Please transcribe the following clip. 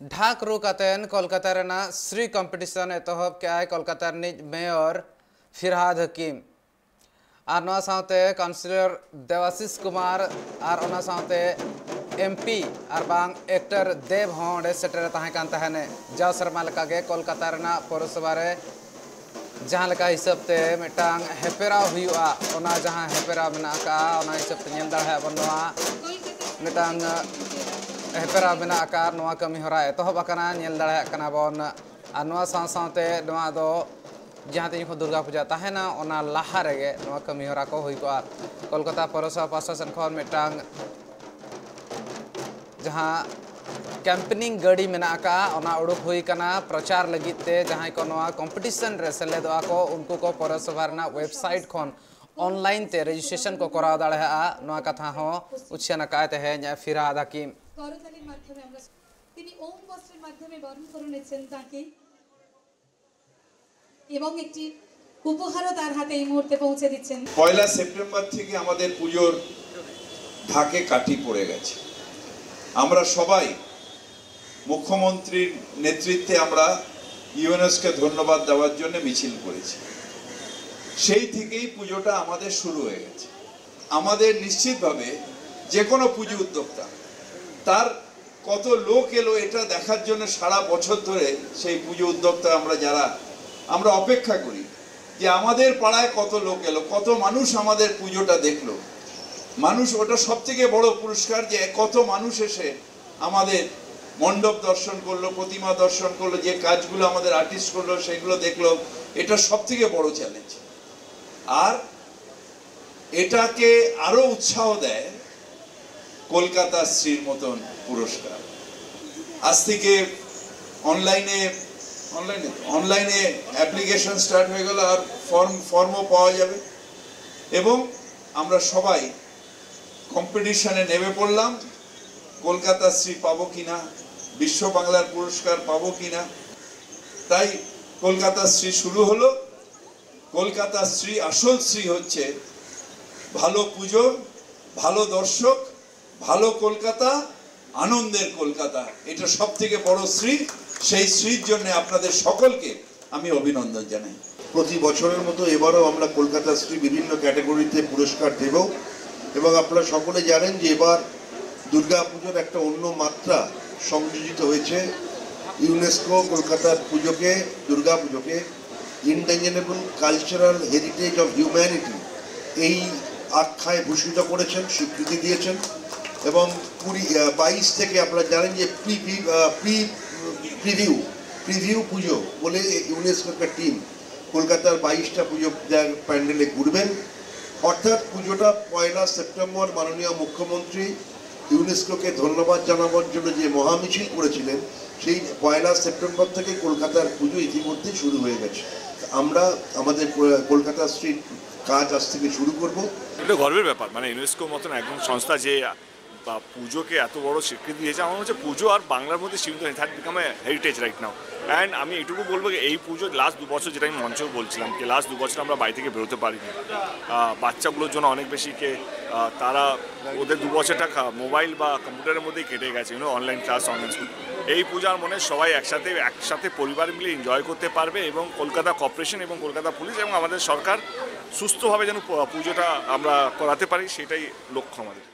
ढाक रुकातेन कोलकाता रेना श्री कॉम्पिटिशन एतहब के आय कोलकाता निज मेयर फिरहाद हकीम और नवा साथे काउंसिलर देवाशीष कुमार और ओना साथे एमपी और बांग एक्टर देव होंडे सेटर ताहे कान तहने जाव शर्मा लका गे कोलकाता रेना पौरसभा रे जहाँ लका हिसाब ते मिटांग हेपेराव हुआ ओना जहाँ हेपेराव मेना का ओना हिसाब ते नेल दाड़ा बनवा मिटांग हेपेराव मेना का नवा कमी हरा एतहब आकना नेल दाड़ा कना बन और नवा साथे नवा दो जहाँ तीन को दुर्गा पूजा ताहेना ओना लाहा रेगे नवा कमी हरा को हुई को कोलकाता पौरसभा पासा सेन खन मिटांग जहाँ कैंपेनिंग गाड़ी मेना का ओना उड़ुक हुई कना प्रचार लगिते जहाँ को नवा कॉम्पिटिशन रे सेलेदोआ को उनको को पौरसभा रेना वेबसाइट खन ऑनलाइन ते रजिस्ट्रेशन को कराव दाड़ा नवा कथा हो उच्छेना काय ते है फिरहाद हकीम করতালির মাধ্যমে আমরা তিনি ওম বস্ত্রের মাধ্যমে বরণ করে নিয়েছেন তাকে এবং একটি উপহারও তার হাতে এই মুহূর্তে পৌঁছে দিচ্ছেন। পয়লা সেপ্টেম্বর থেকে আমাদের পূজোর ঢাকে কাঠি পড়ে গেছে। আমরা সবাই মুখ্যমন্ত্রীর নেতৃত্বে আমরা ইউনেস্কোকে ধন্যবাদ দেওয়ার জন্য মিছিল করেছি। সেই থেকেই পুজোটা আমাদের শুরু হয়ে গেছে। আমাদের নিশ্চিতভাবে যে কোনো পুজো উদ্যোক্তা তার কত লোক এলো এটা দেখার জন্য সারা বছর ধরে সেই পুজো উদ্যোক্তা আমরা অপেক্ষা করি যে আমাদের পাড়ায় কত লোক এলো, কত মানুষ আমাদের পুজোটা দেখলো। মানুষ ওটা সবথেকে বড় পুরস্কার যে কত মানুষ এসে আমাদের মণ্ডপ দর্শন করলো, প্রতিমা দর্শন করলো, যে কাজগুলো আমাদের আর্টিস্ট করলো সেগুলো দেখলো। এটা সবথেকে বড় চ্যালেঞ্জ। আর এটাকে আরো উৎসাহ দেয় কলকাতা শ্রীর মতন পুরস্কার। আজ থেকে অনলাইনে অ্যাপ্লিকেশন স্টার্ট হয়ে গেল আর ফর্মও পাওয়া যাবে এবং আমরা সবাই কম্পিটিশনে নেমে পড়লাম। কলকাতা শ্রী পাবো কিনা, বিশ্ব বাংলার পুরস্কার পাবো কিনা। তাই কলকাতা শ্রী শুরু হলো। কলকাতা শ্রী আসল শ্রী হচ্ছে ভালো পুজো, ভালো দর্শক, ভালো কলকাতা, আনন্দের কলকাতা। এটা সবথেকে বড় শ্রী। সেই শ্রীর জন্য আপনাদের সকলকে আমি অভিনন্দন জানাই। প্রতি বছরের মতো এবারও আমরা কলকাতা শ্রী বিভিন্ন ক্যাটাগরিতে পুরস্কার দেব এবং আপনারা সকলে জানেন যে এবার দুর্গা পুজোর একটা অন্য মাত্রা সংযোজিত হয়েছে। ইউনেস্কো কলকাতার পুজোকে, দুর্গা পুজোকে intangible cultural heritage of humanity এই আখ্যায় ভূষিত করেছেন, স্বীকৃতি দিয়েছেন এবং 22 থেকে আপনারা জানেন যে প্রিভিউ পুজো বলে ইউনেস্কোর একটা টিম কলকাতার 22টা পুজো প্যান্ডেলে ঘুরবেন। অর্থাৎ পুজোটা 1 সেপ্টেম্বর মাননীয় মুখ্যমন্ত্রী ইউনেস্কোকে ধন্যবাদ জানাবার জন্য যে মহামিছিল করেছিলেন সেই 1 সেপ্টেম্বর থেকে কলকাতার পুজো ইতিমধ্যে শুরু হয়ে গেছে। আমরা আমাদের কলকাতা স্ট্রিট কাজ আজ থেকে শুরু করব। এটা গর্বের ব্যাপার, মানে ইউনেস্কোর মতন একদম সংস্থা যে বা পুজোকে এত বড় স্বীকৃতি দিয়েছে। আমার হচ্ছে পুজো আর বাংলার মধ্যে সীমিত নেই, that become a heritage right now. And আমি এটুকু বলবো যে এই পুজো লাস্ট 2 বছর, যেটা আমি মঞ্চেও বলছিলাম যে লাস্ট 2 বছর আমরা বাড়ি থেকে বেরোতে পারিনি। বাচ্চাগুলোর জন্য অনেক বেশি তারা ওদের 2 বছরটা মোবাইল বা কম্পিউটারের মধ্যেই কেটে গেছে, অনলাইন ক্লাস, অনলাইন স্কুল। এই পূজার মনে সবাই একসাথে পরিবার মিলে এনজয় করতে পারবে এবং কলকাতা কর্পোরেশন এবং কলকাতা পুলিশ এবং আমাদের সরকার সুস্থভাবে যেন পুজোটা আমরা করাতে পারি, সেটাই লক্ষ্য আমাদের।